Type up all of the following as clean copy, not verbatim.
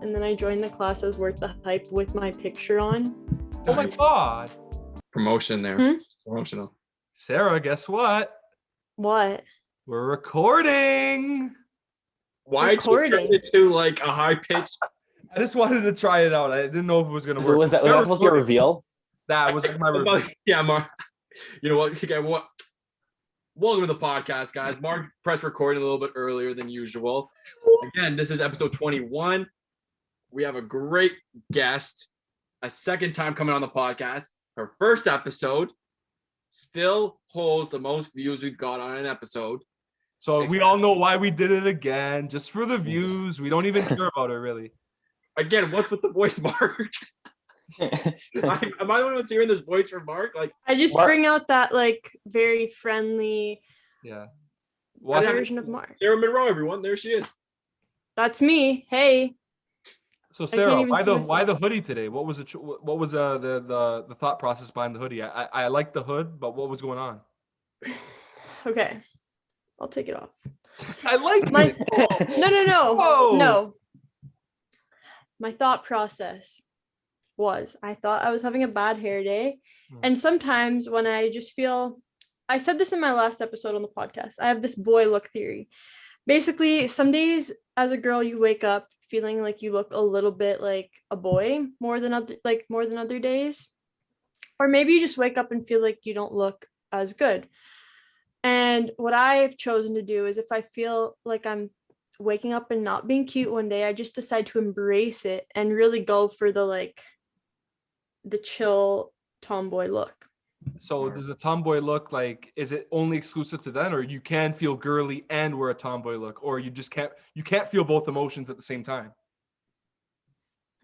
and then I joined the class as Worth the Hype with my picture on. Oh my God. Promotion there. Promotional. Sarah, guess what? What? We're recording. Why did you turn it to like a high pitch? I just wanted to try it out. I didn't know if it was going to work. Was that supposed to be a reveal? That was like my reveal. Yeah, Marc. You know what? Okay, welcome to the podcast, guys. Marc pressed recording a little bit earlier than usual. Again, this is episode 21. We have a great guest, a second time coming on the podcast. Her first episode still holds the most views we've got on an episode. So we all know why we did it again, just for the views. We don't even care about it, really. Again, what's with the voice, Marc? Am I the one that's hearing this voice from Marc? Like, I just bring out that like very friendly version of Marc. Sarah Monroe, everyone. There she is. That's me. Hey. So Sarah, why the hoodie today? What was the thought process behind the hoodie? I like the hood, but what was going on? Okay, I'll take it off. I like it. No. My thought process was I thought I was having a bad hair day, and sometimes when I just feel, I said this in my last episode on the podcast, I have this boy look theory. Basically, some days as a girl you wake up feeling like you look a little bit like a boy more than other days, or maybe you just wake up and feel like you don't look as good. And what I've chosen to do is if I feel like I'm waking up and not being cute one day, I just decide to embrace it and really go for the chill tomboy look. So does a tomboy look like, is it only exclusive to then, or you can feel girly and wear a tomboy look, or you just can't feel both emotions at the same time?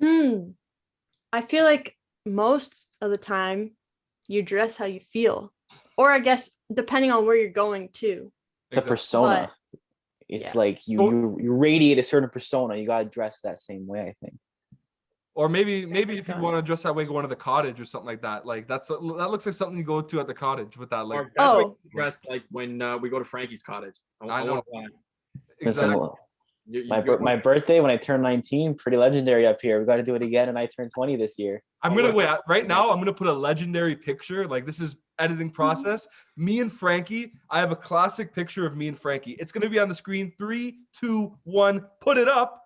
I feel like most of the time you dress how you feel, or I guess depending on where you're going to. It's a persona. It's like you radiate a certain persona. You gotta dress that same way, I think. Or maybe if you want to dress that way, go to the Cottage or something like that. Like that looks like something you go to at the Cottage with that. Like that's what you dress like when we go to Frankie's Cottage. I know. Exactly. My birthday when I turned 19, pretty legendary up here. We got to do it again, and I turned 20 this year. I'm gonna wait right now. I'm gonna put a legendary picture. Like this is editing process. Me and Frankie. I have a classic picture of me and Frankie. It's gonna be on the screen. 3, 2, 1. Put it up.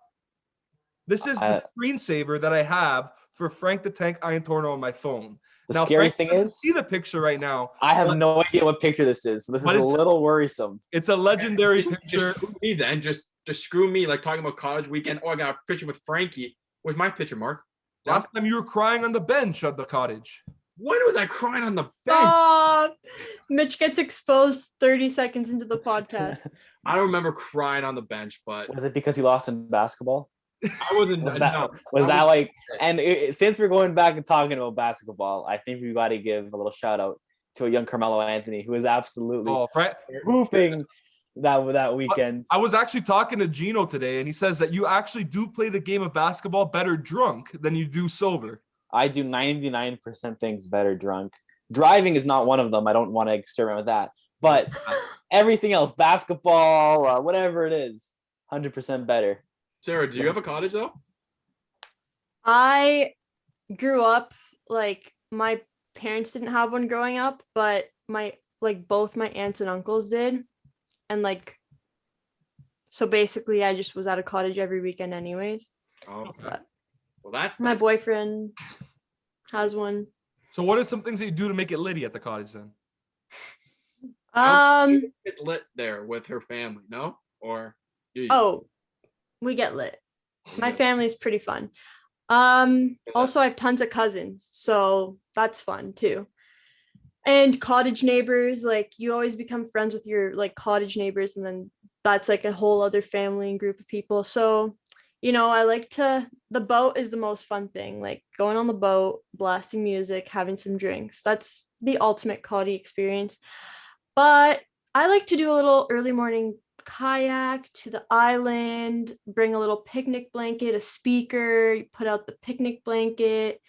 This is the screensaver that I have for Frank the Tank Iantorno on my phone. The scary thing is, see the picture right now. I have no idea what picture this is, so this is a little worrisome. It's a legendary picture. Just screw me then. Just screw me, like talking about college weekend. Oh, I got a picture with Frankie. Where's my picture, Marc? Last time you were crying on the bench at the Cottage. When was I crying on the bench? Mitch gets exposed 30 seconds into the podcast. I don't remember crying on the bench, but was it because he lost in basketball? I wasn't. Since we're going back and talking about basketball, I think we got to give a little shout out to a young Carmelo Anthony who is absolutely hooping that weekend. I was actually talking to Gino today, and he says that you actually do play the game of basketball better drunk than you do sober. I do 99% things better drunk. Driving is not one of them. I don't want to experiment with that, but everything else, basketball, whatever it is, 100% better. Sarah, do you have a cottage though? I grew up, like my parents didn't have one growing up, but both my aunts and uncles did. And so basically I just was at a cottage every weekend anyways. Oh, okay. Well, that's my boyfriend has one. So what are some things that you do to make it litty at the cottage then? It's lit there with her family, no? Or we get lit. My family's pretty fun. Also I have tons of cousins, so that's fun too. And cottage neighbors, like you always become friends with your cottage neighbors, and then that's like a whole other family and group of people. So, the boat is the most fun thing, like going on the boat, blasting music, having some drinks. That's the ultimate Cotty experience. But I like to do a little early morning kayak to the island, bring a little picnic blanket, a speaker, you put out the picnic blanket,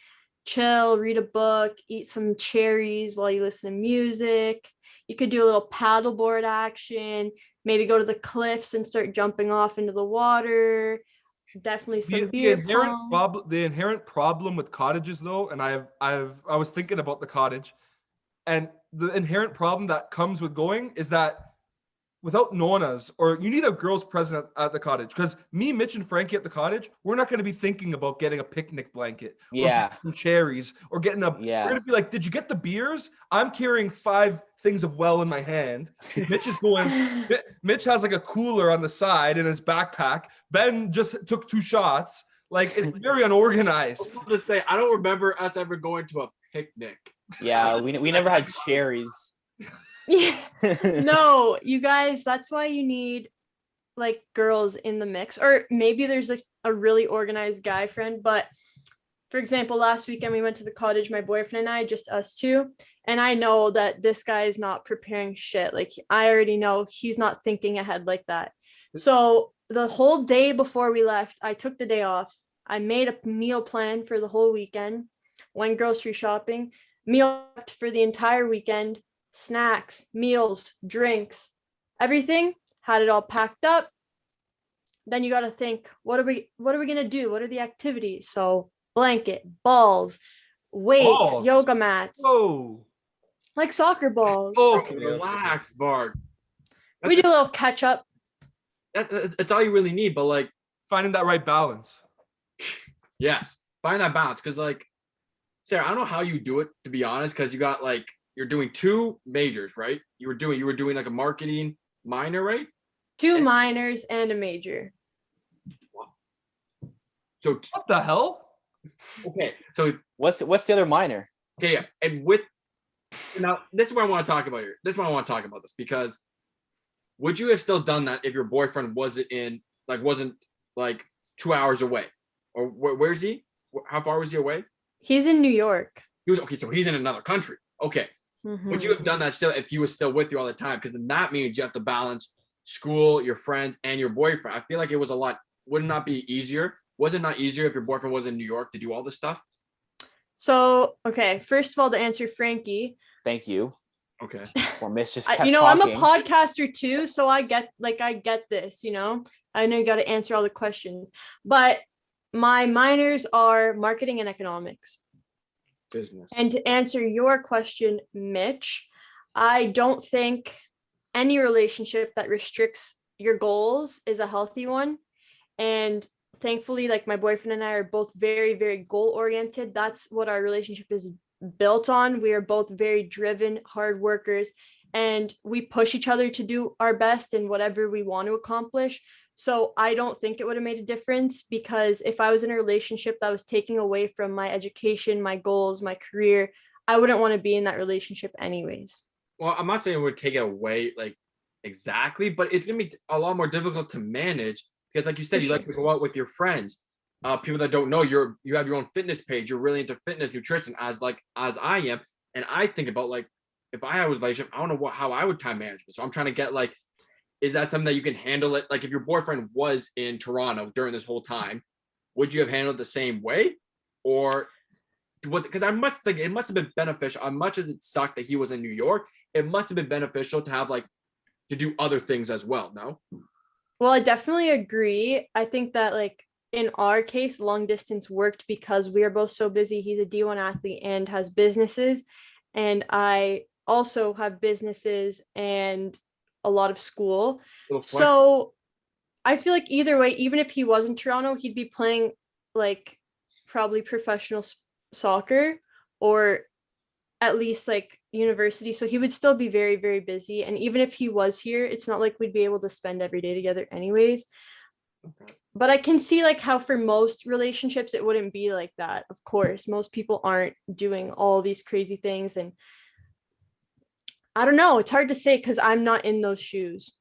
chill, read a book, eat some cherries while you listen to music. You could do a little paddleboard action, maybe go to the cliffs and start jumping off into the water, definitely The, some the beer inherent pong. problem, the inherent problem with cottages, though, and I was thinking about the cottage, and the inherent problem that comes with going is that without nonas, or you need a girl's present at the cottage, because me, Mitch, and Frankie at the cottage, we're not going to be thinking about getting a picnic blanket, or Yeah. getting some cherries, or getting a. Yeah. We're going to be like, did you get the beers? I'm carrying 5 things of well in my hand. Mitch is going. Mitch has like a cooler on the side in his backpack. Ben just took 2 shots. Like, it's very I unorganized. was going to say, I don't remember us ever going to a picnic. Yeah, we never had cherries. Yeah. No, you guys, that's why you need like girls in the mix, or maybe there's like a really organized guy friend. But for example, last weekend we went to the cottage, my boyfriend and I, just us two, and I know that this guy is not preparing shit. Like, I already know he's not thinking ahead like that. So the whole day before we left, I took the day off. I made a meal plan for the whole weekend, went grocery shopping, meal prepped for the entire weekend, snacks, meals, drinks, everything, had it all packed up. Then you got to think, what are we going to do? What are the activities? So blanket, balls, weights, Balls? yoga mats, Oh, like soccer balls. okay. Relax, Mark. We do a little catch up. That's all you really need. But like, Finding that right balance. yes, find that balance. Because like, Sarah, I don't know how you do it, to be honest. Because you got like, you're doing 2 majors, right? You were doing like a marketing minor, right? 2 minors and a major. So What the hell? okay, so What's the other minor? okay, yeah, and with so now this is what I want to talk about here. This is what I want to talk about this, because would you have still done that if your boyfriend wasn't 2 hours away, or where's he? How far was he away? He's in New York. He was okay, so he's in another country. Okay, would you have done that still if he was still with you all the time? Because then that means you have to balance school, your friends, and your boyfriend. I feel like it was a lot. Would it not be easier? Was it not easier if your boyfriend was in New York to do all this stuff? So, okay, first of all, to answer Frankie, Thank you. Okay. Or Miss just kept I'm talking. a podcaster too, so I get this, I know you got to answer all the questions, but my minors are marketing and economics. Business. And to answer your question, Mitch, I don't think any relationship that restricts your goals is a healthy one. And thankfully, like, my boyfriend and I are both very, very goal oriented. That's what our relationship is built on. We are both very driven, hard workers, and we push each other to do our best in whatever we want to accomplish. So I don't think it would have made a difference, because if I was in a relationship that was taking away from my education, my goals, my career, I wouldn't want to be in that relationship anyways. Well, I'm not saying it would take it away like exactly, but it's gonna be a lot more difficult to manage because, like you said, For you like to go out with your friends. People that don't know, you have your own fitness page. You're really into fitness, nutrition, as I am. And I think about, like, if I was a relationship, I don't know how I would time manage it. So I'm trying to get, like, is that something that you can handle it? Like, if your boyfriend was in Toronto during this whole time, would you have handled it the same way? Or was it, because I must think it must have been beneficial, as much as it sucked that he was in New York, it must have been beneficial to have, like, to do other things as well, no? Well, I definitely agree. I think that, like, in our case, long distance worked because we are both so busy. He's a D1 athlete and has businesses, and I also have businesses and a lot of school. So I feel like either way, even if he was in Toronto, he'd be playing, like, probably professional soccer, or at least, like, university. So he would still be very, very busy. And even if he was here, it's not like we'd be able to spend every day together anyways. Okay. But I can see, like, how for most relationships it wouldn't be like that. Of course, most people aren't doing all these crazy things, and I don't know, it's hard to say because I'm not in those shoes.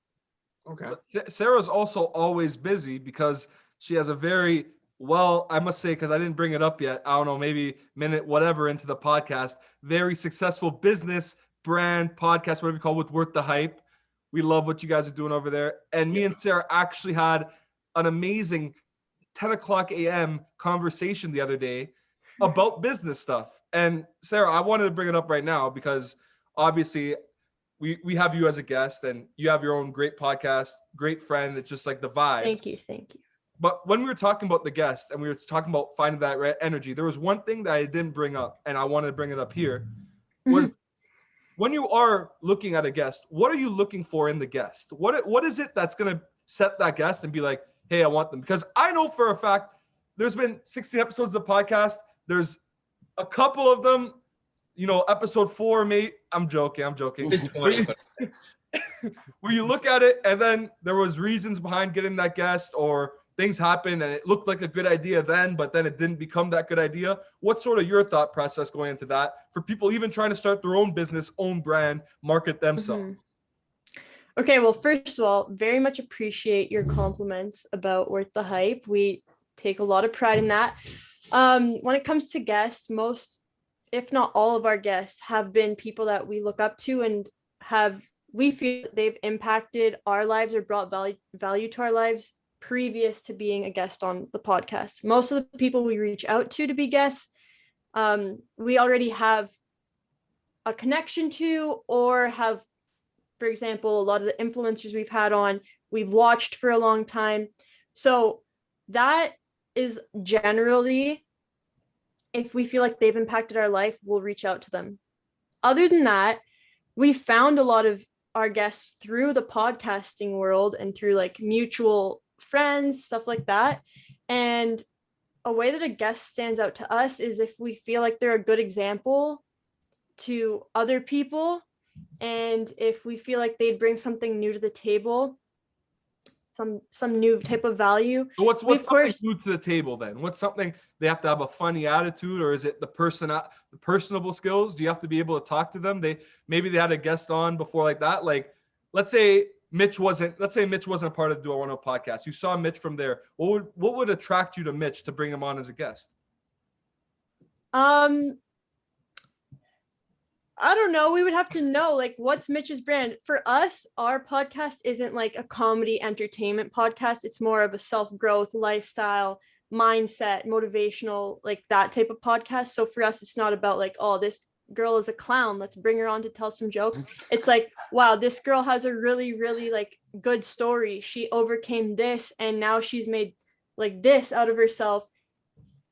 Okay. Sarah's also always busy because she has a very, well, I must say, because I didn't bring it up yet, I don't know, maybe minute whatever into the podcast, very successful business, brand, podcast, whatever you call it, with Worth the Hype. We love what you guys are doing over there. And me and Sarah actually had an amazing 10 o'clock a.m. conversation the other day about business stuff. And Sarah, I wanted to bring it up right now because obviously we have you as a guest and you have your own great podcast, great friend. It's just like the vibe. Thank you. But when we were talking about the guest and we were talking about finding that right energy, there was one thing that I didn't bring up, and I wanted to bring it up here, was when you are looking at a guest, what are you looking for in the guest? What is it that's going to set that guest and be like, hey, I want them? Because I know for a fact there's been 60 episodes of the podcast. There's a couple of them, episode 4, mate. I'm joking. It's funny, but Where you look at it and then there was reasons behind getting that guest, or things happened and it looked like a good idea then, but then it didn't become that good idea. What's sort of your thought process going into that for people even trying to start their own business, own brand, market themselves? Okay, well, first of all, very much appreciate your compliments about Worth the Hype. We take a lot of pride in that. When it comes to guests, most, if not all of our guests have been people that we look up to and we feel they've impacted our lives or brought value to our lives previous to being a guest on the podcast. Most of the people we reach out to be guests, we already have a connection to, or have, for example, a lot of the influencers we've had on, we've watched for a long time. So that is generally, if we feel like they've impacted our life, we'll reach out to them. Other than that, we found a lot of our guests through the podcasting world and through like mutual friends, stuff like that. And a way that a guest stands out to us is if we feel like they're a good example to other people, and if we feel like they'd bring something new to the table, some new type of value. So what's something new to the table then? What's something they have to have a funny attitude, or is it the personable skills? Do you have to be able to talk to them? Maybe they had a guest on before like that. Like, let's say Mitch wasn't a part of the DIWK podcast. You saw Mitch from there. What would attract you to Mitch to bring him on as a guest? I don't know. We would have to know, like, what's Mitch's brand. For us, our podcast isn't like a comedy entertainment podcast. It's more of a self-growth, lifestyle, mindset, motivational, like that type of podcast. So for us, it's not about like, oh, this girl is a clown, let's bring her on to tell some jokes. It's like, wow, this girl has a really, really like good story. She overcame this and now she's made like this out of herself.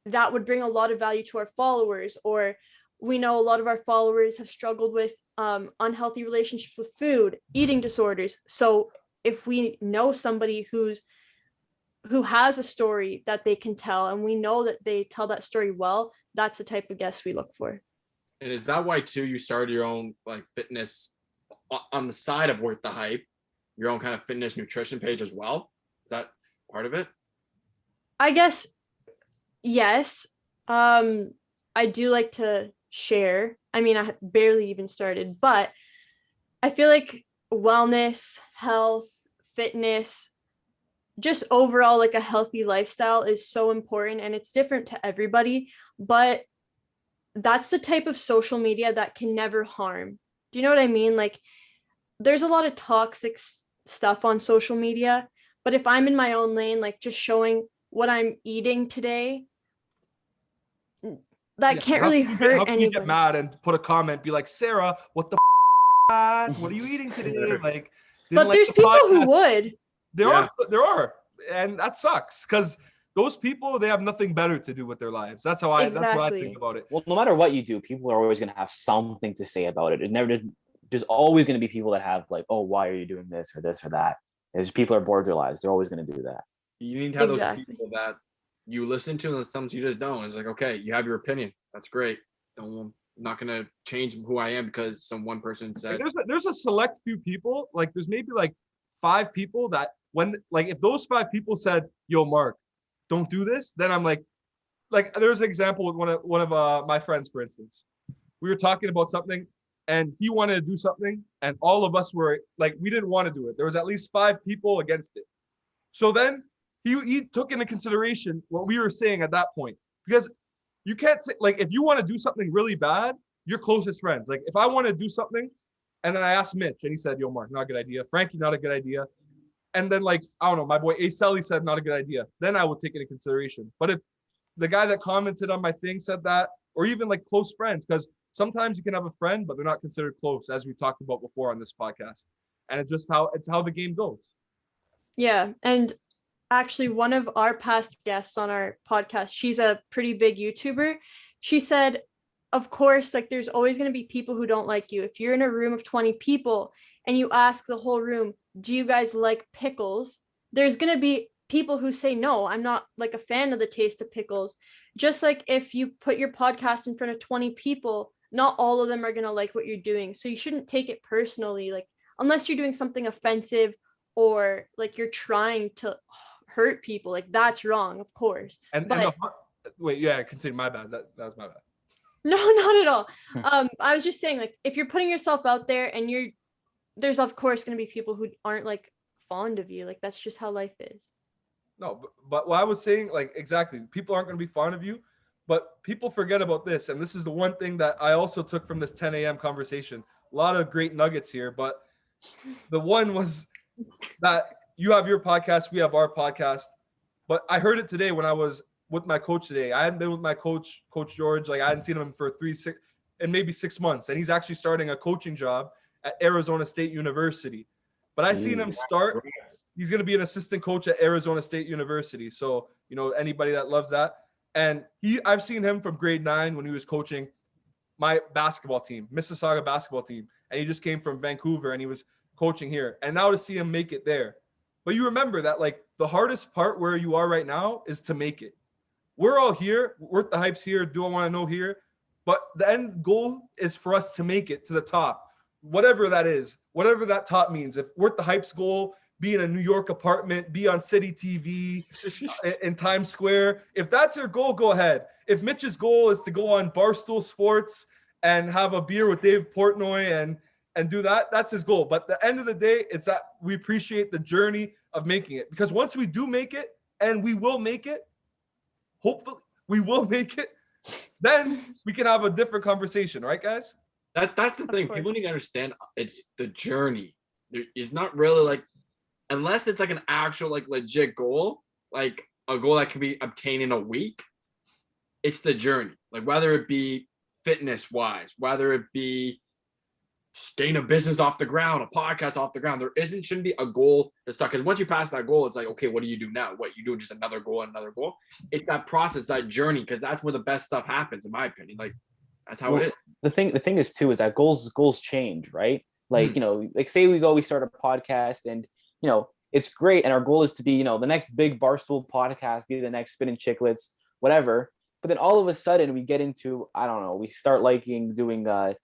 That would bring a lot of value to our followers. Or we know a lot of our followers have struggled with unhealthy relationships with food, eating disorders. So if we know somebody who has a story that they can tell, and we know that they tell that story well, that's the type of guest we look for. And is that why too you started your own like fitness on the side of Worth the Hype, your own kind of fitness nutrition page as well? Is that part of it? I guess yes. I do like to share. I mean, I barely even started, but I feel like wellness, health, fitness, just overall like a healthy lifestyle is so important, and it's different to everybody, but that's the type of social media that can never harm. Do you know what I mean? Like, there's a lot of toxic stuff on social media, but if I'm in my own lane, like just showing what I'm eating today, that can't really hurt anybody. You get mad and put a comment, be like, Sarah, what the what are you eating today? Like, but there's people who would. There are, and that sucks because those people, they have nothing better to do with their lives. That's what I think about it. Well, no matter what you do, people are always going to have something to say about it. There's always going to be people that have like, oh, why are you doing this or this or that? There's people are bored with their lives. They're always going to do that. You need to have those people that you listen to, and some you just don't. It's like, okay, you have your opinion. That's great. I'm not going to change who I am because some one person said. There's a select few people, like there's maybe like 5 people that when, like, if those 5 people said, yo, Marc, don't do this, then I'm like there's an example with one of my friends, for instance. We were talking about something and he wanted to do something and all of us were like, we didn't want to do it. There was at least 5 people against it. So then he took into consideration what we were saying at that point, because you can't say, like, if you want to do something really bad, your closest friends, like if I want to do something and then I asked Mitch and he said, yo, Marc, not a good idea. Frankie, not a good idea. And then, like, I don't know, my boy Acelli said not a good idea. Then I would take it into consideration. But if the guy that commented on my thing said that, or even like close friends, because sometimes you can have a friend, but they're not considered close, as we talked about before on this podcast. And it's just how the game goes. Yeah. And actually one of our past guests on our podcast, she's a pretty big YouTuber. She said, of course, like there's always going to be people who don't like you. If you're in a room of 20 people and you ask the whole room, do you guys like pickles? There's going to be people who say, no, I'm not like a fan of the taste of pickles. Just like if you put your podcast in front of 20 people, not all of them are going to like what you're doing. So you shouldn't take it personally, like unless you're doing something offensive or like you're trying to hurt people, like that's wrong, of course. Wait, yeah, continue. My bad. That was my bad. No, not at all. I was just saying, like, if you're putting yourself out there and there's of course going to be people who aren't like fond of you. Like that's just how life is. No, but what I was saying, like, exactly, people aren't going to be fond of you, but people forget about this. And this is the one thing that I also took from this 10 a.m. conversation. A lot of great nuggets here, but the one was that you have your podcast, we have our podcast. But I heard it today when I was with my coach today. I hadn't been with my coach, Coach George. Like I hadn't seen him for 6 months. And he's actually starting a coaching job at Arizona State University. But I seen him start. He's going to be an assistant coach at Arizona State University. So, you know, anybody that loves that. And I've seen him from grade 9 when he was coaching my basketball team, Mississauga basketball team. And he just came from Vancouver and he was coaching here. And now to see him make it there. But you remember that, like, the hardest part where you are right now is to make it. We're all here. Worth the Hype's here. Do I want to know here? But the end goal is for us to make it to the top. Whatever that is, whatever that top means. If Worth the Hype's goal, be in a New York apartment, be on City TV, in Times Square. If that's your goal, go ahead. If Mitch's goal is to go on Barstool Sports and have a beer with Dave Portnoy and do that, that's his goal. But at the end of the day, it's that we appreciate the journey of making it. Because once we do make it, and we will make it, hopefully we will make it, then we can have a different conversation, right, guys? That's the thing. People need to understand it's the journey. It's not really like, unless it's like an actual like legit goal, like a goal that can be obtained in a week, it's the journey. Like whether it be fitness wise, whether it be getting a business off the ground, a podcast off the ground, shouldn't be a goal that's stuck. Because once you pass that goal, it's like, okay, what do you do now? What you do just another goal and another goal? It's that process, that journey, because that's where the best stuff happens, in my opinion. Like that's how it is. The thing is too is that goals change, right? Like, you know, like say we start a podcast and, you know, it's great. And our goal is to be, you know, the next big Barstool podcast, be the next Spinning Chicklets, whatever. But then all of a sudden we get into, I don't know, we start liking doing the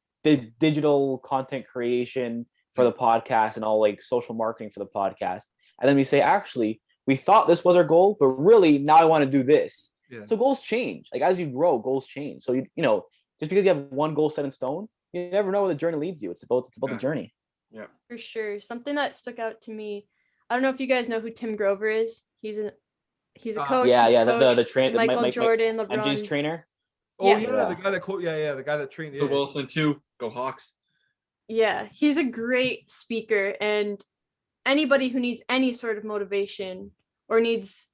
digital content creation for the podcast and all like social marketing for the podcast. And then we say, actually, we thought this was our goal, but really now I want to do this. Yeah. So goals change. Like as you grow, goals change. So, you know, just because you have one goal set in stone, you never know where the journey leads you. It's about the journey. Yeah, for sure. Something that stuck out to me. I don't know if you guys know who Tim Grover is. He's a coach. Yeah. The trainer, Michael Jordan, LeBron. MJ's trainer. Oh yes. Yeah, the guy that the guy that trained. So Wilson too. Go Hawks. Yeah, he's a great speaker, and anybody who needs any sort of motivation or needs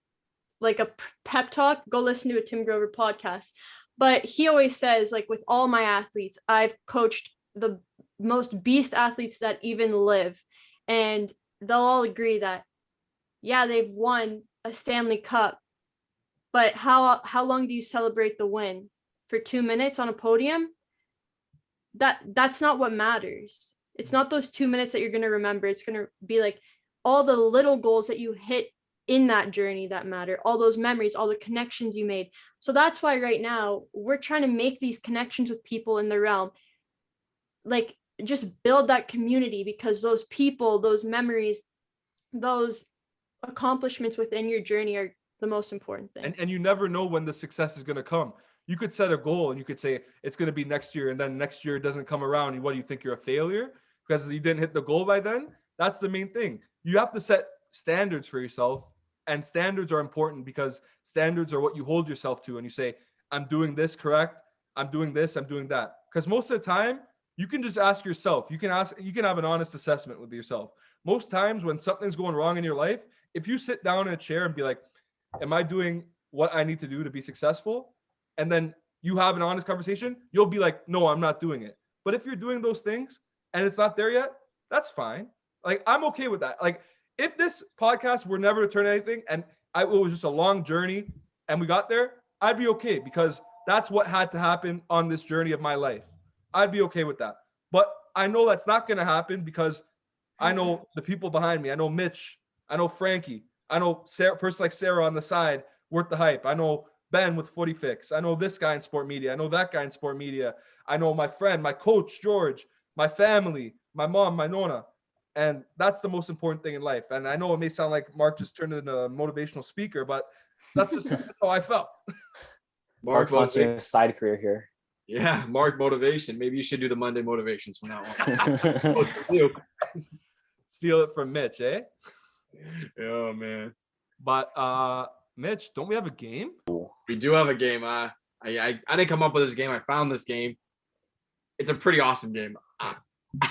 like a pep talk, go listen to a Tim Grover podcast. But he always says, like, with all my athletes, I've coached the most beast athletes that even live. And they'll all agree that, yeah, they've won a Stanley Cup. But how long do you celebrate the win? For 2 minutes on a podium? That's not what matters. It's not those 2 minutes that you're going to remember. It's going to be like all the little goals that you hit in that journey that matter, all those memories, all the connections you made. So that's why right now we're trying to make these connections with people in the realm, like just build that community, because those people, those memories, those accomplishments within your journey are the most important thing. And you never know when the success is going to come. You could set a goal and you could say it's going to be next year, and then next year it doesn't come around. And what do you think? You're a failure because you didn't hit the goal by then? That's the main thing. You have to set standards for yourself. And standards are important because standards are what you hold yourself to. And you say, I'm doing this correct. I'm doing this. I'm doing that. Because most of the time, you can just ask yourself. You can have an honest assessment with yourself. Most times when something's going wrong in your life, if you sit down in a chair and be like, am I doing what I need to do to be successful? And then you have an honest conversation, you'll be like, no, I'm not doing it. But if you're doing those things and it's not there yet, that's fine. Like, I'm okay with that. Like, if this podcast were never to turn anything and it was just a long journey and we got there, I'd be okay because that's what had to happen on this journey of my life. I'd be okay with that. But I know that's not going to happen because I know the people behind me. I know Mitch. I know Frankie. I know Sarah, person like Sarah on the side, worth the hype. I know Ben with Footy Fix. I know this guy in sport media. I know that guy in sport media. I know my friend, my coach, George, my family, my mom, my Nona. And that's the most important thing in life. And I know it may sound like Marc just turned into a motivational speaker, but that's how I felt. Marc's launching a side career here. Yeah, Marc motivation. Maybe you should do the Monday motivations from now on. Steal it from Mitch, eh? Oh man. But Mitch, don't we have a game? We do have a game. I didn't come up with this game. I found this game. It's a pretty awesome game.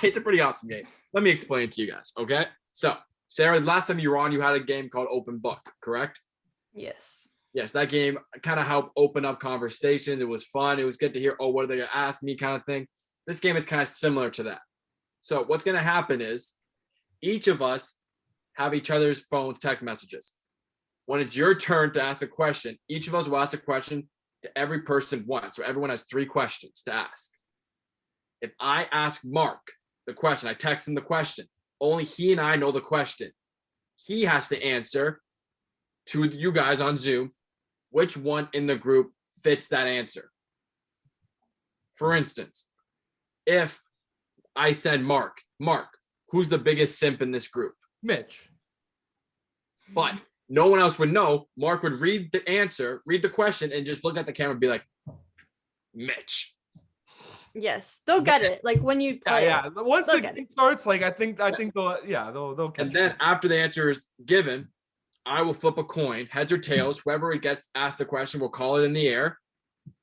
It's a pretty awesome game. Let me explain it to you guys, okay? So, Sarah, last time you were on, you had a game called Open Book, correct? Yes. Yes, that game kind of helped open up conversations. It was fun. It was good to hear, oh, what are they going to ask me kind of thing. This game is kind of similar to that. So what's going to happen is each of us have each other's phones text messages. When it's your turn to ask a question, each of us will ask a question to every person once. So everyone has 3 questions to ask. If I ask Marc the question, I text him the question. Only he and I know the question. He has to answer to you guys on Zoom which one in the group fits that answer. For instance, if I said Marc, who's the biggest simp in this group? Mitch. But no one else would know. Marc would read the answer, read the question, and just look at the camera and be like, Mitch. Yes, they'll get it. Like when you play. Yeah. Once the game starts, like I think they'll catch And then after the answer is given, I will flip a coin, heads or tails. Whoever gets asked the question will call it in the air.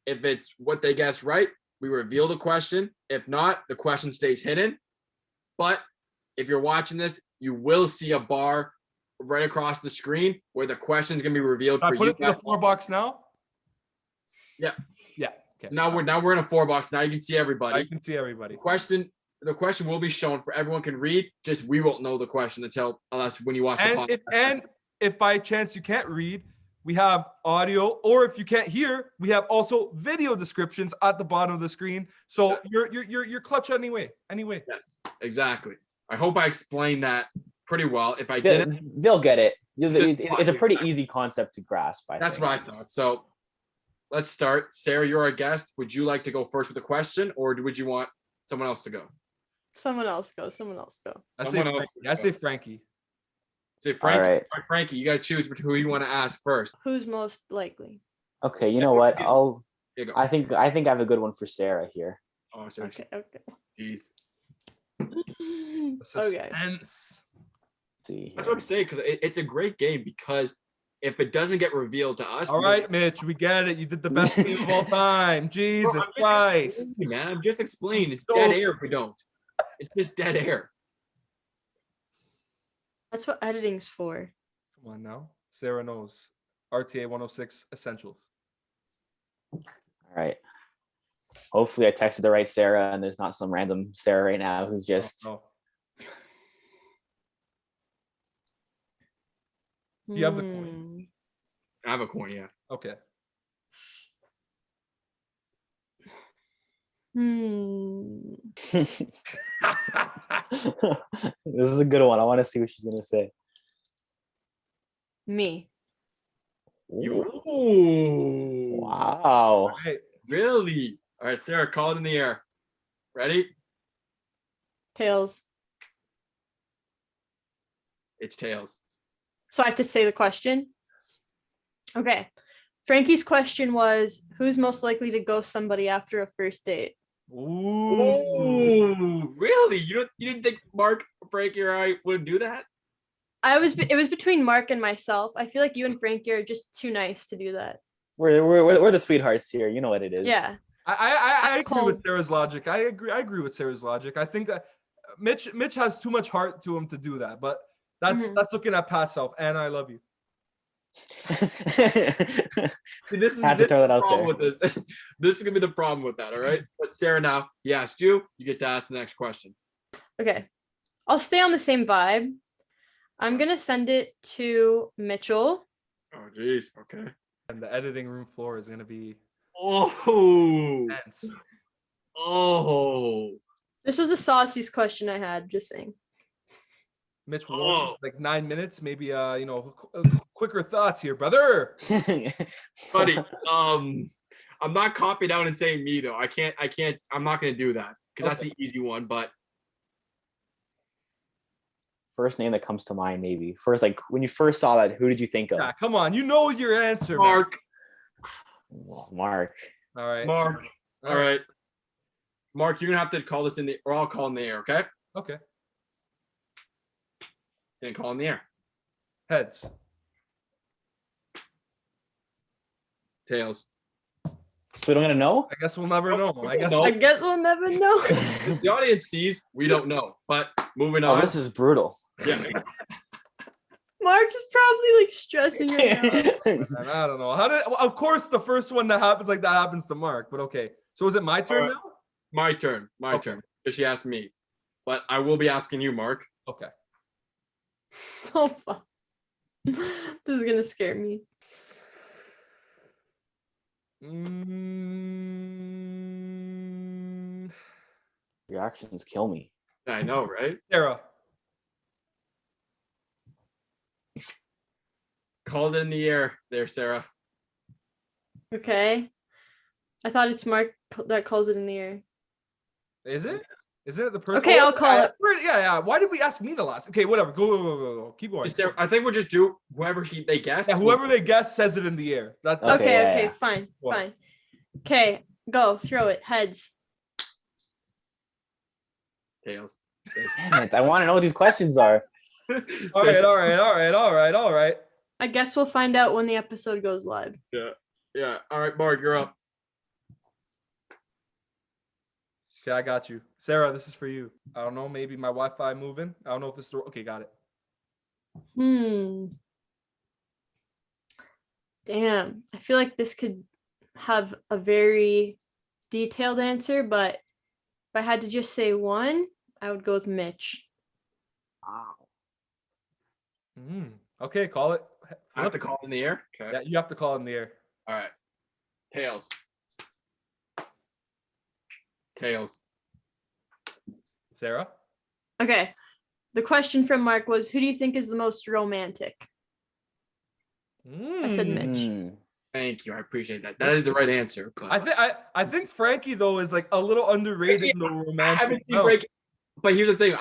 If it's what they guess right, we reveal the question. If not, the question stays hidden. But if you're watching this, you will see a bar right across the screen where the question is going to be revealed for you. Put it to the 4 box now. Yeah. Okay. So now we're in a 4 box. Now you can see everybody. I can see everybody. The question will be shown for everyone can read. Just we won't know the question unless when you watch the podcast. If by chance you can't read, we have audio, or if you can't hear, we have also video descriptions at the bottom of the screen. So you're clutch anyway. Yes, exactly. I hope I explained that pretty well. If I didn't, they'll get it. It's a pretty easy concept to grasp. That's what I thought. So let's start. Sarah, you're our guest. Would you like to go first with a question, or would you want someone else to go? Someone else go. I say Frankie. Say Frankie. All right. Frankie, you got to choose who you want to ask first. Who's most likely? Okay, you know what? I think I have a good one for Sarah here. Oh, sorry. Okay. Jeez. Okay. That's what I'm saying, because it's a great game, because if it doesn't get revealed to us. All right, Mitch, we get it. You did the best game of all time. Jesus Christ. Man, I'm just explaining. It's dead air if we don't. It's just dead air. That's what editing's for. Come on now. Sarah knows. RTA 106 Essentials. All right. Hopefully I texted the right Sarah and there's not some random Sarah right now who's just... Do you have the coin? I have a coin, yeah. Okay. This is a good one. I want to see what she's gonna say. Me. Ooh. Wow. Right. Really? All right, Sarah, call it in the air. Ready? Tails. It's tails. So I have to say the question? Okay. Frankie's question was, who's most likely to ghost somebody after a first date? Ooh, really? You didn't think Marc, Frankie, or I would do that? It was between Marc and myself. I feel like you and Frankie are just too nice to do that. We're the sweethearts here. You know what it is. Yeah. I agree with Sarah's logic. I agree with Sarah's logic. I think that Mitch has too much heart to him to do that, but that's looking at past self. And I love you. This is the problem with this. This is gonna be the problem with that. All right. But Sarah, now he asked you. You get to ask the next question. Okay. I'll stay on the same vibe. I'm gonna send it to Mitchell. Oh, geez. Okay. And the editing room floor is gonna be Oh. tense. Oh. This was the sauciest question I had, just saying. Mitch, like 9 minutes, maybe quicker thoughts here, brother. Buddy, I'm not copying out and saying me though. I can't. I'm not gonna do that because that's the easy one. But First name that comes to mind, maybe. First, like when you first saw that, who did you think of? Yeah, come on, you know your answer, Marc. Well, Marc. Man. All right. Marc. All right. Marc, you're gonna have to call this in the, or I'll call in the air. Okay. Okay. Then call in the air. Heads. Tails. So we don't gonna know? I guess we'll never know. I guess. No. I guess we'll never know. If the audience sees, we don't know. But moving Oh, on. this is brutal. Yeah. Mark is probably like stressing right now. Man, I don't know. Of course, the first one that happens like that happens to Marc. But okay. So is it my turn now? My turn. My turn. Because she asked me. But I will be asking you, Marc. Okay. Oh fuck. This is gonna scare me. Your actions kill me. I know, right? Sarah. Called in the air there, Sarah. Okay. I thought it's Mark that calls it in the air. Is it? Is it the person? Okay, I'll call it. Yeah. Why did we ask me the last? Okay, whatever. Go. Keep going. I think we'll just do whoever they guess. Yeah, whoever they guess says it in the air. That's Okay, yeah. fine. What? Fine. Okay, go. Throw it. Heads. Tails. Damn it! I want to know what these questions are. All right. I guess we'll find out when the episode goes live. Yeah. All right, Marc, you're up. Okay, I got you. Sarah, this is for you. I don't know, maybe my Wi-Fi moving. I don't know if this is okay, got it. Damn. I feel like this could have a very detailed answer, but if I had to just say one, I would go with Mitch. Wow. Okay, call it. I have to call in the air. Okay. Yeah, you have to call it in the air. All right. Tails. Tails. Sarah? Okay. The question from Mark was, who do you think is the most romantic? I said Mitch. Thank you. I appreciate that. That is the right answer. But I think Frankie though is like a little underrated in the I romantic. haven't seen Frankie, but here's the thing.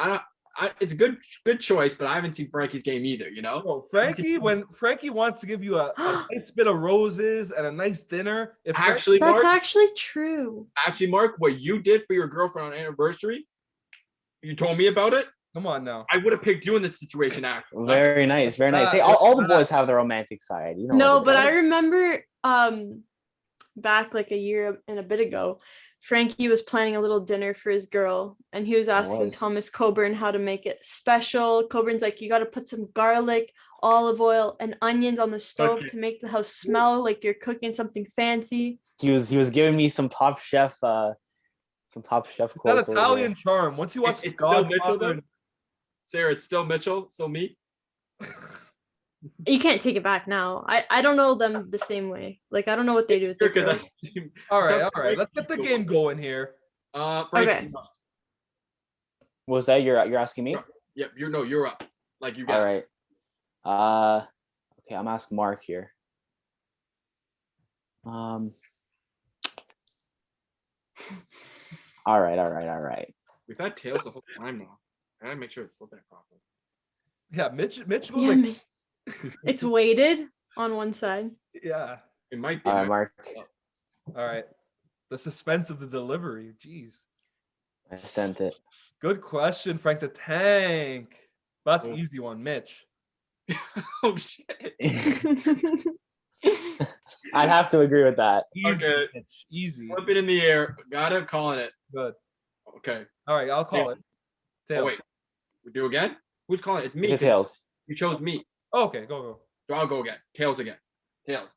It's a good choice, but I haven't seen Frankie's game either. You know. Oh, Frankie, when Frankie wants to give you a nice bit of roses and a nice dinner, if Actually, That's Marc, actually true. Marc, what you did for your girlfriend on anniversary, you told me about it. come on now. I would have picked you in this situation. Actually, Very nice. Very nice. Hey, all the boys have their romantic side. You know. No, what but it I is. remember back like a year and a bit ago, Frankie was planning a little dinner for his girl, and he was asking Thomas Coburn how to make it special. Coburn's like, you got to put some garlic, olive oil, and onions on the stove to make the house smell like you're cooking something fancy. He was giving me some Top Chef quotes. That Italian charm. Once you watch it's still Mitchell, though. Godfather, Sarah, it's still Mitchell, still me. You can't take it back now. I don't know them the same way. Like, I don't know what they do with their girls. all right. Let's get the game going here. Frankie, Okay. Was that you're asking me? Yep, you're up. Like you got. All right. Okay, I'm asking Marc here. All right. We've had tails the whole time now. I gotta make sure it's flipped back properly. Yeah, Mitch goes Yeah, like it's weighted on one side. yeah. It might be. All right, Marc. All right. The suspense of the delivery. Jeez. I sent it. Good question, Frank the Tank. That's an easy one, Mitch. Oh shit. I'd have to agree with that. Easy, Okay. Mitch. Easy. Flip it in the air. Got it. Calling it. Good. Okay. All right, I'll call it. Oh Tails. wait. We do again? Who's calling it? It's me. The tails. You chose me. Oh, okay, go. So I'll go again. Tails again. Tails.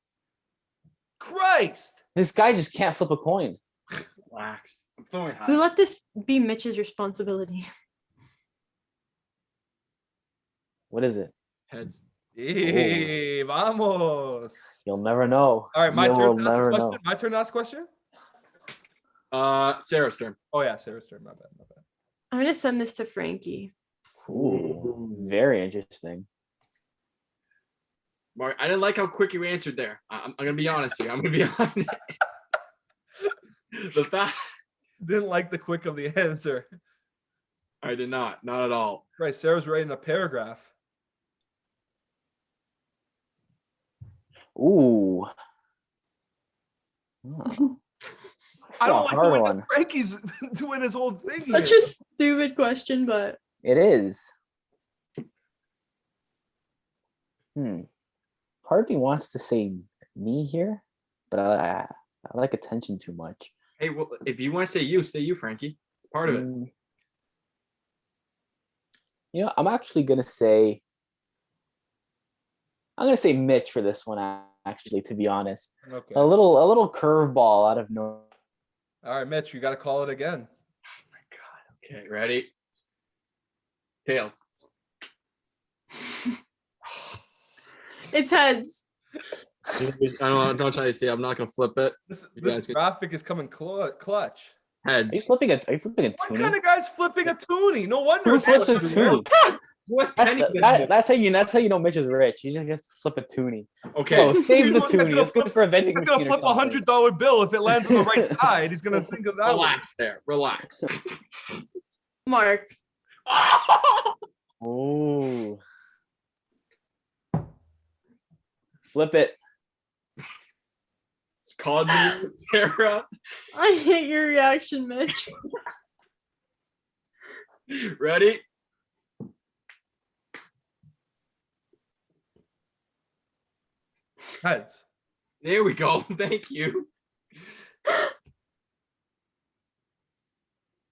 Christ. This guy just can't flip a coin. Relax. I'm throwing high. Who let this be Mitch's responsibility? What is it? Heads. Hey, vamos. You'll never know. All right, my You turn will to ask a never question. know. My turn to ask a question? Sarah's turn. Oh, yeah, Sarah's turn. My bad. I'm gonna send this to Frankie. Ooh, very interesting. Mark, I didn't like how quick you answered there. I'm gonna be honest here. I'm gonna be honest. The fact Didn't like the quick of the answer. I did not at all. Right, Sarah's writing a paragraph. Ooh. Oh. I don't That's a like the way hard that one. Frankie's doing his whole thing Such here. a stupid question, but It is. Part of me wants to say me here, but I like attention too much. Hey, well, if you want to say you, Frankie. It's part of it. You know, I'm gonna say Mitch for this one. Actually, to be honest, Okay. a little curveball out of nowhere. All right, Mitch, you got to call it again. Oh my god. Okay, ready? Tails. it's heads. Don't try to see. I'm not gonna flip it. This guys- graphic is coming clutch. Are you Heads. flipping a What toonie? kind of guy's flipping a toonie? No wonder. Who it's flips a such toonie? What's That's, penny? that's how you know Mitch is rich. He just gets to flip a toonie. Okay. Oh, save You the know, he's gonna toonie. It's good for a vending He's gonna machine or flip something. $100 bill if it lands on the right side. He's gonna think of that. one. Relax there. Relax. Mark. Ooh. Flip it. It's called me, Sarah. I hate your reaction, Mitch. Ready? Heads. There we go. Thank you.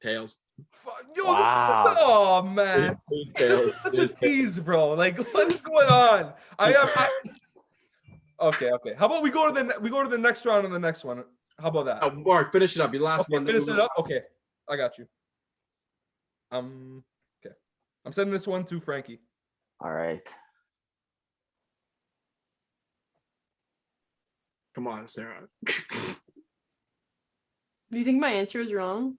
Tails. Yo, Wow. oh man. Tails. Such a tease, bro. Like, what's going on? Okay. How about we go to the next round and the next one? How about that? Oh, Mark, finish it up. Your last Okay, one. finish it up. Okay, I got you. Okay. I'm sending this one to Frankie. All right. Come on, Sarah. Do you think my answer is wrong?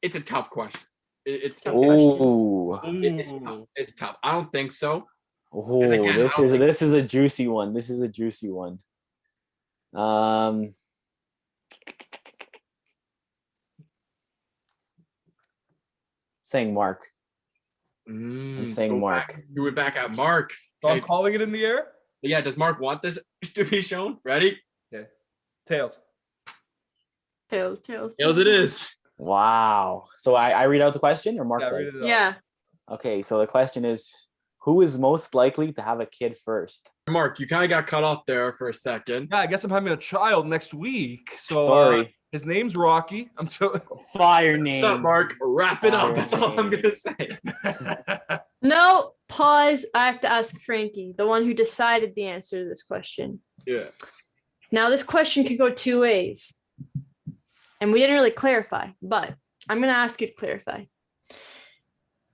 It's a tough question. It's a tough question. Ooh. It's tough. It's tough. I don't think so. Oh, again, this I don't is a juicy one. This is a juicy one. Saying Mark. I'm saying Go Mark. back- Do it back at Mark. So I'm Okay. calling it in the air. Yeah, does Mark want this to be shown? Ready? Tails. Tails. Tails it is. Wow. So I read out the question or Mark Yeah, read does? it out. Yeah. Okay, so the question is, who is most likely to have a kid first? Mark, you kind of got cut off there for a second. Yeah, I guess I'm having a child next week. So Sorry. his name's Rocky. I'm so. Fire name. Shut up, Mark. Wrap it up. Fire That's all I'm name. gonna say. No, pause. I have to ask Frankie, the one who decided the answer to this question. Yeah. Now, this question could go two ways. And we didn't really clarify, but I'm going to ask you to clarify.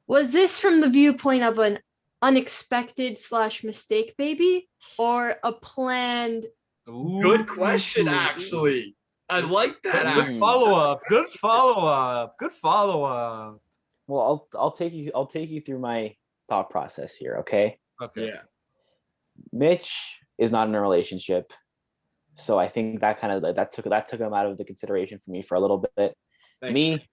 Was this from the viewpoint of an unexpected / mistake baby or a planned? Good question, actually. I like that. Good Actually. follow-up. Good follow-up. Good follow-up. Well, I'll take you through my thought process here, okay? Okay. Yeah. Mitch is not in a relationship. So I think that kind of that took him out of the consideration for me for a little bit. Thanks. Me,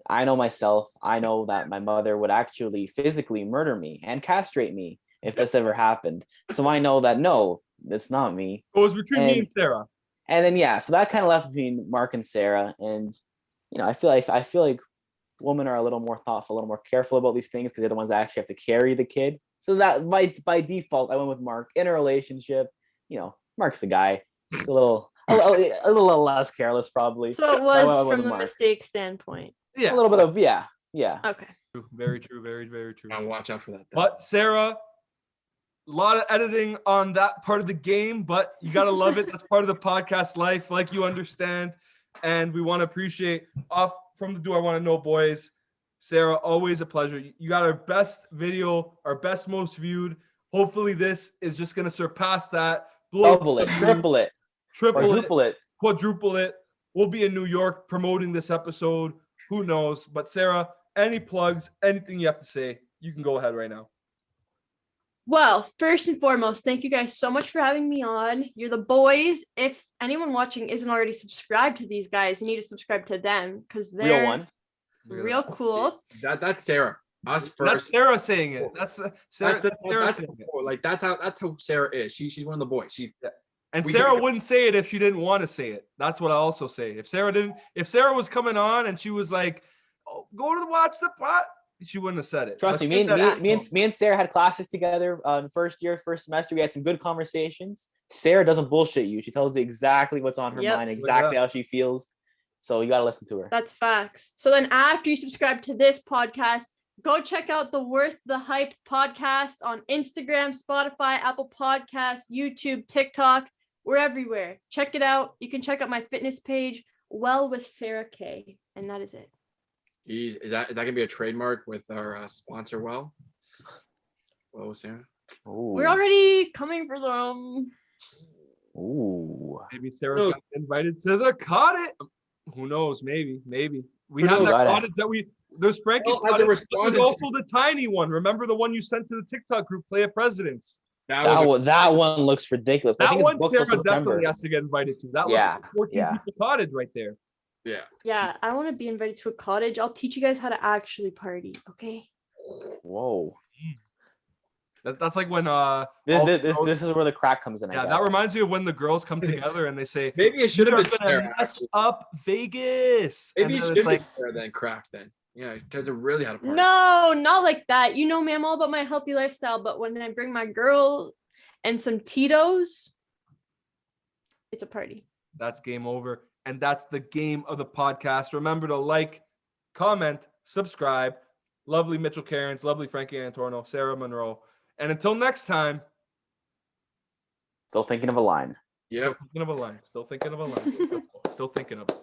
I know myself. I know that my mother would actually physically murder me and castrate me if this ever happened. So I know that no, it's not me. It was between me And- and Sarah. And then yeah, so that kind of left between Mark and Sarah. And you know, I feel like women are a little more thoughtful, a little more careful about these things because they're the ones that actually have to carry the kid. So that by default, I went with Mark in a relationship. You know, Mark's the guy. A little less careless, probably. So it I was went with from the Mark. mistake standpoint. Yeah. A little bit of yeah. Okay. Very true. Very, very true. Now watch out for that. But Sarah, a lot of editing on that part of the game, but you gotta love it. That's part of the podcast life, like you understand. And we want to appreciate off from the Do I Want to Know boys. Sarah, always a pleasure. You got our best video, our best most viewed. Hopefully this is just going to surpass that. Double it, triple it, quadruple it. Quadruple it. We'll be in New York promoting this episode. Who knows? But Sarah, any plugs, anything you have to say, you can go ahead right now. Well, first and foremost, thank you guys so much for having me on. You're the boys. If anyone watching isn't already subscribed to these guys, you need to subscribe to them because they're Real one. real cool. That's Sarah. Us first. That's Sarah saying it. That's Sarah. That's how Sarah is. She's one of the boys. And we Sarah get- wouldn't say it if she didn't want to say it. That's what I also say. If Sarah was coming on and she was like, oh, go to watch the pot, she wouldn't have said it. Trust me, me and Sarah had classes together in first semester. We had some good conversations. Sarah doesn't bullshit you. She tells you exactly what's on her Yep. mind, exactly how she feels. So you got to listen to her. That's facts. So then after you subscribe to this podcast, go check out the Worth the Hype podcast on Instagram, Spotify, Apple Podcasts, YouTube, TikTok. We're everywhere. Check it out. You can check out my fitness page, Well with Sarah K. And that is it. Is that gonna be a trademark with our sponsor? Well, Sarah. Ooh. We're already coming for them. Ooh. Maybe Sarah got invited to the cottage. Who knows? Maybe. We Who have knows? that cottage that there's Frankie's Well, hasn't cottage. responded There's to- also the tiny one. Remember the one you sent to the TikTok group, Play at Presidents? That one looks ridiculous. I That think it's one booked Sarah till September. definitely has to get invited to. That Yeah, looks like a 14 yeah. people cottage right there. Yeah. Yeah, I want to be invited to a cottage. I'll teach you guys how to actually party, okay? Whoa. That's like when This is where the crack comes in. I yeah, guess. that reminds me of when the girls come together and they say, Maybe it should have "We're been gonna Sarah. mess Actually. up Vegas." Maybe And it then should it's have like, been Sarah then crack then. Yeah, it doesn't really how to party. No, not like that. You know me, I'm all about my healthy lifestyle. But when I bring my girl and some Tito's, it's a party. that's game over. And that's the game of the podcast. Remember to like, comment, subscribe. Lovely Mitchell Cairns, lovely Frankie Iantorno, Sarah MUNRO. And until next time, Still thinking of a line. Yep. Still thinking of a line. Still thinking of it.